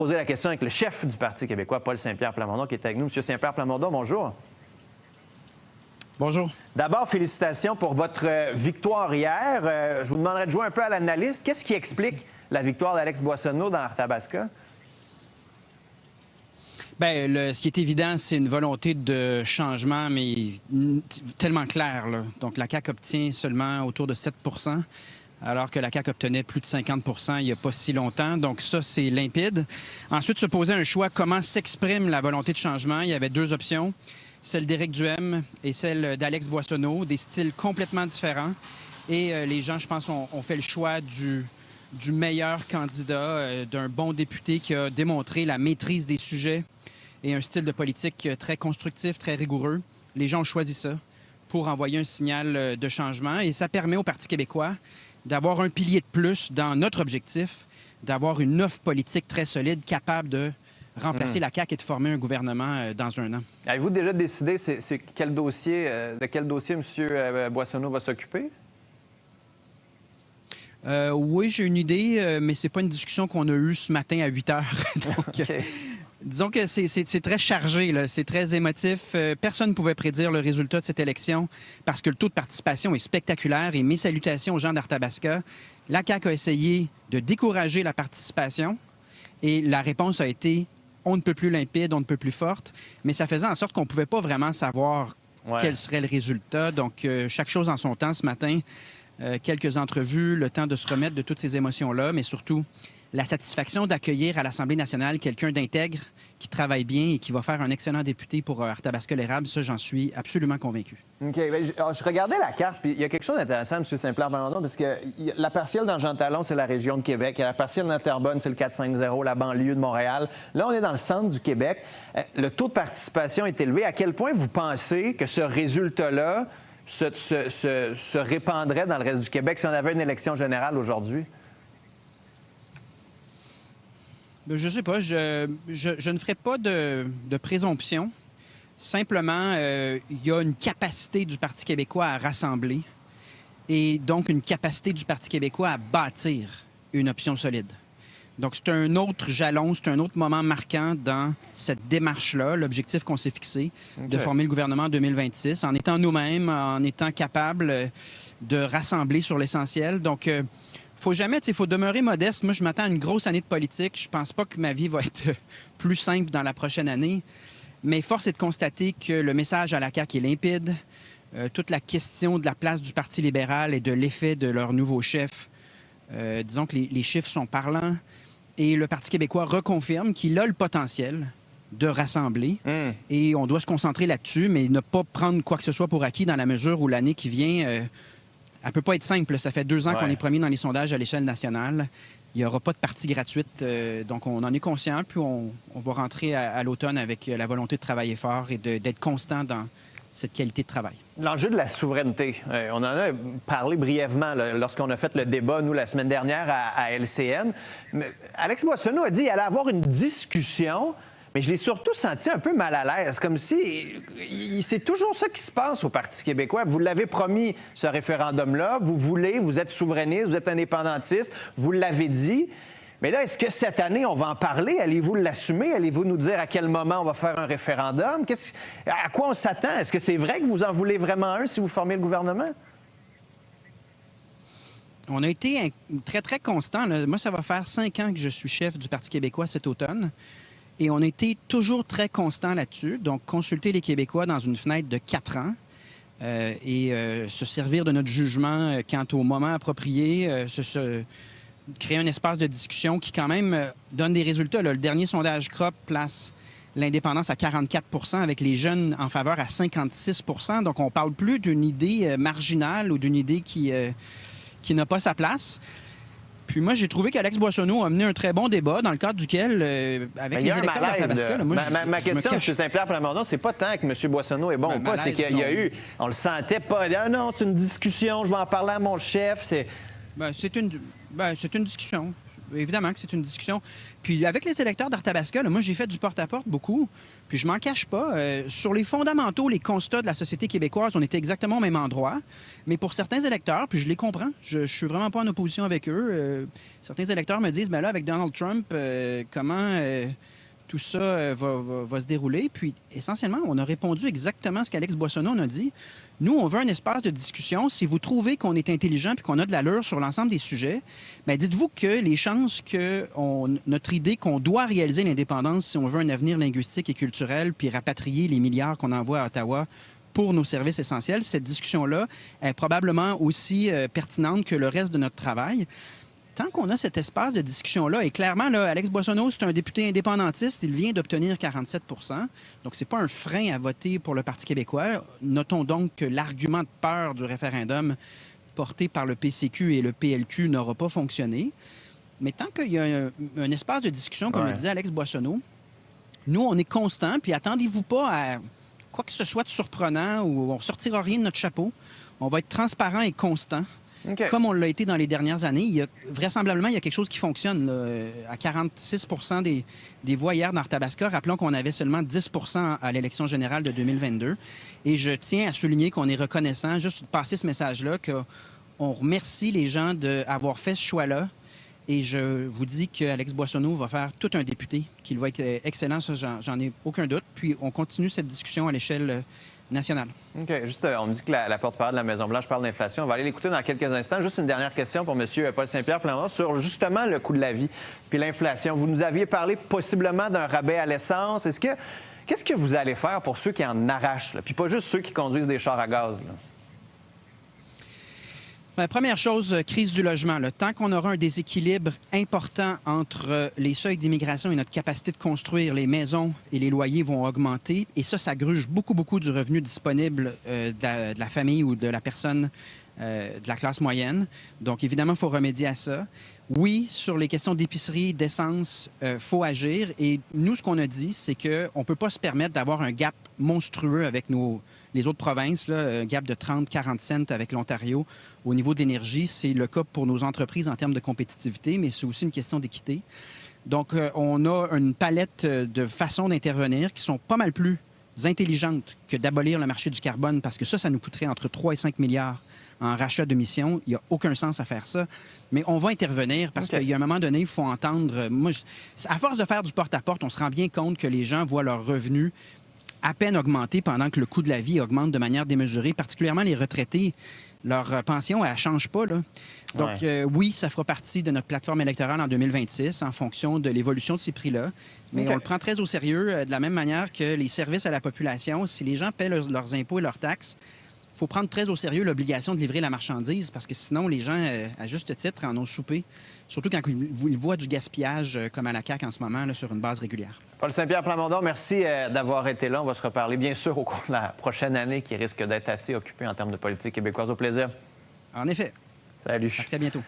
Poser la question avec le chef du Parti québécois, Paul Saint-Pierre Plamondon, qui est avec nous. Monsieur Saint-Pierre Plamondon, bonjour. Bonjour. D'abord, félicitations pour votre victoire hier. Je vous demanderai de jouer un peu à l'analyste. Qu'est-ce qui explique la victoire d'Alex Boissonnault dans Arthabasca? Bien, ce qui est évident, c'est une volonté de changement, mais tellement claire, là. Donc, la CAQ obtient seulement autour de 7 alors que la CAQ obtenait plus de 50 il n'y a pas si longtemps. Donc, ça, c'est limpide. Ensuite, se poser un choix, comment s'exprime la volonté de changement. Il y avait deux options, celle d'Éric Duhem et celle d'Alex Boissonnault, des styles complètement différents. Et les gens, je pense, ont fait le choix du meilleur candidat, d'un bon député qui a démontré la maîtrise des sujets et un style de politique très constructif, très rigoureux. Les gens ont choisi ça pour envoyer un signal de changement. Et ça permet au Parti québécois d'avoir un pilier de plus dans notre objectif, d'avoir une offre politique très solide, capable de remplacer la CAQ et de former un gouvernement dans un an. Avez-vous déjà décidé de quel dossier M. Boissonnault va s'occuper? Oui, j'ai une idée, mais c'est pas une discussion qu'on a eue ce matin à 8 heures. Donc, Okay. Disons que c'est très chargé, là. C'est très émotif. Personne ne pouvait prédire le résultat de cette élection parce que le taux de participation est spectaculaire. Et mes salutations aux gens d'Arthabasca. La CAQ a essayé de décourager la participation et la réponse a été on ne peut plus limpide, on ne peut plus forte. Mais ça faisait en sorte qu'on ne pouvait pas vraiment savoir quel serait le résultat. Donc, chaque chose en son temps ce matin. Quelques entrevues, le temps de se remettre de toutes ces émotions-là, mais surtout la satisfaction d'accueillir à l'Assemblée nationale quelqu'un d'intègre, qui travaille bien et qui va faire un excellent député pour Arthabasca-l'Érable. Ça, j'en suis absolument convaincu. OK. Bien, je regardais la carte, puis il y a quelque chose d'intéressant, M. Saint-Pierre Plamondon, parce que la partielle dans Jean-Talon, c'est la région de Québec. La partielle dans Terrebonne, c'est le 450, la banlieue de Montréal. Là, on est dans le centre du Québec. Le taux de participation est élevé. À quel point vous pensez que ce résultat-là se répandrait dans le reste du Québec si on avait une élection générale aujourd'hui? Je ne sais pas. Je ne ferai pas de présomption. Simplement, il y a une capacité du Parti québécois à rassembler et donc une capacité du Parti québécois à bâtir une option solide. Donc, c'est un autre jalon, c'est un autre moment marquant dans cette démarche-là, l'objectif qu'on s'est fixé, de former le gouvernement en 2026, en étant nous-mêmes, en étant capables de rassembler sur l'essentiel. Donc, faut jamais, il faut demeurer modeste. Moi, je m'attends à une grosse année de politique. Je pense pas que ma vie va être plus simple dans la prochaine année. Mais force est de constater que le message à la CAQ est limpide. Toute la question de la place du Parti libéral et de l'effet de leur nouveau chef, disons que les chiffres sont parlants. Et le Parti québécois reconfirme qu'il a le potentiel de rassembler. Et on doit se concentrer là-dessus, mais ne pas prendre quoi que ce soit pour acquis dans la mesure où l'année qui vient, elle ne peut pas être simple. Ça fait 2 ans qu'on est premier dans les sondages à l'échelle nationale. Il n'y aura pas de partie gratuite. Donc, on en est conscient. Puis, on va rentrer à l'automne avec la volonté de travailler fort et d'être constant dans cette qualité de travail. L'enjeu de la souveraineté, on en a parlé brièvement lorsqu'on a fait le débat, nous, la semaine dernière à LCN. Mais Alex Boissonnault a dit qu'il allait avoir une discussion, mais je l'ai surtout senti un peu mal à l'aise, comme si c'est toujours ça qui se passe au Parti québécois. Vous l'avez promis, ce référendum-là, vous êtes souverainiste, vous êtes indépendantiste, vous l'avez dit. Mais là, est-ce que cette année, on va en parler? Allez-vous l'assumer? Allez-vous nous dire à quel moment on va faire un référendum? À quoi on s'attend? Est-ce que c'est vrai que vous en voulez vraiment un si vous formez le gouvernement? On a été très, très constant. Moi, ça va faire 5 ans que je suis chef du Parti québécois cet automne. Et on a été toujours très constant là-dessus. Donc, consulter les Québécois dans une fenêtre de 4 ans et se servir de notre jugement quant au moment approprié, créer un espace de discussion qui, quand même, donne des résultats. Le dernier sondage CROP place l'indépendance à 44 avec les jeunes en faveur à 56 Donc, on ne parle plus d'une idée marginale ou d'une idée qui n'a pas sa place. Puis moi, j'ai trouvé qu'Alex Boissonnault a mené un très bon débat dans le cadre duquel, avec les électeurs d'Arthabasca... Ma question, M. Saint-Pierre Plamondon, c'est pas tant que M. Boissonnault est bon ou pas, c'est qu'il y a eu... On le sentait pas. Ah non, c'est une discussion, je vais en parler à mon chef. C'est une discussion. évidemment que c'est une discussion. Puis avec les électeurs d'Arthabasca, là, moi, j'ai fait du porte-à-porte beaucoup, puis je m'en cache pas. Sur les fondamentaux, les constats de la société québécoise, on était exactement au même endroit. Mais pour certains électeurs, puis je les comprends, je suis vraiment pas en opposition avec eux. Certains électeurs me disent, ben là, avec Donald Trump, comment tout ça va se dérouler? Puis essentiellement, on a répondu exactement ce qu'Alex Boissonneau en a dit. Nous, on veut un espace de discussion. Si vous trouvez qu'on est intelligent et qu'on a de l'allure sur l'ensemble des sujets, bien, dites-vous que les chances que notre idée qu'on doit réaliser l'indépendance si on veut un avenir linguistique et culturel puis rapatrier les milliards qu'on envoie à Ottawa pour nos services essentiels, cette discussion-là est probablement aussi pertinente que le reste de notre travail. Tant qu'on a cet espace de discussion-là, et clairement, là, Alex Boissonneau, c'est un député indépendantiste, il vient d'obtenir 47 %. Donc, ce n'est pas un frein à voter pour le Parti québécois. Notons donc que l'argument de peur du référendum porté par le PCQ et le PLQ n'aura pas fonctionné. Mais tant qu'il y a un espace de discussion, comme le disait Alex Boissonneau, nous, on est constant, puis attendez-vous pas à quoi que ce soit de surprenant ou on ne sortira rien de notre chapeau. On va être transparent et constant. Okay. Comme on l'a été dans les dernières années, vraisemblablement, il y a quelque chose qui fonctionne. Là. À 46 % des voix hier dans Arthabasca, rappelons qu'on avait seulement 10 % à l'élection générale de 2022. Et je tiens à souligner qu'on est reconnaissant, juste de passer ce message-là, qu'on remercie les gens d'avoir fait ce choix-là. Et je vous dis qu'Alex Boissonneau va faire tout un député, qu'il va être excellent, ça, j'en ai aucun doute. Puis on continue cette discussion à l'échelle nationale. OK. Juste, on me dit que la porte-parole de la Maison-Blanche parle d'inflation. On va aller l'écouter dans quelques instants. Juste une dernière question pour M. Paul Saint-Pierre Plamondon sur justement le coût de la vie puis l'inflation. Vous nous aviez parlé possiblement d'un rabais à l'essence. Qu'est-ce que vous allez faire pour ceux qui en arrachent, là? Puis pas juste ceux qui conduisent des chars à gaz, là? Première chose, crise du logement. Là. Tant qu'on aura un déséquilibre important entre les seuils d'immigration et notre capacité de construire, les maisons et les loyers vont augmenter. Et ça gruge beaucoup du revenu disponible de la famille ou de la personne de la classe moyenne. Donc, évidemment, il faut remédier à ça. Oui, sur les questions d'épicerie, d'essence, faut agir. Et nous, ce qu'on a dit, c'est qu'on ne peut pas se permettre d'avoir un gap monstrueux avec les autres provinces, là, un gap de 30-40 cents avec l'Ontario. Au niveau de l'énergie, c'est le cas pour nos entreprises en termes de compétitivité, mais c'est aussi une question d'équité. Donc, on a une palette de façons d'intervenir qui sont pas mal plus intelligentes que d'abolir le marché du carbone, parce que ça nous coûterait entre 3 et 5 milliards en rachat d'émissions. Il n'y a aucun sens à faire ça. Mais on va intervenir parce qu'il y a un moment donné, il faut entendre... Moi, à force de faire du porte-à-porte, on se rend bien compte que les gens voient leurs revenus à peine augmenter pendant que le coût de la vie augmente de manière démesurée, particulièrement les retraités. Leur pension, elle ne change pas, là. Donc, oui, ça fera partie de notre plateforme électorale en 2026 en fonction de l'évolution de ces prix-là. Mais on le prend très au sérieux, de la même manière que les services à la population. Si les gens paient leurs impôts et leurs taxes, il faut prendre très au sérieux l'obligation de livrer la marchandise parce que sinon, les gens, à juste titre, en ont soupé. Surtout quand ils voient du gaspillage comme à la CAQ en ce moment, là, sur une base régulière. Paul Saint-Pierre Plamondon, merci d'avoir été là. On va se reparler, bien sûr, au cours de la prochaine année qui risque d'être assez occupée en termes de politique québécoise. Au plaisir. En effet. Salut. À très bientôt.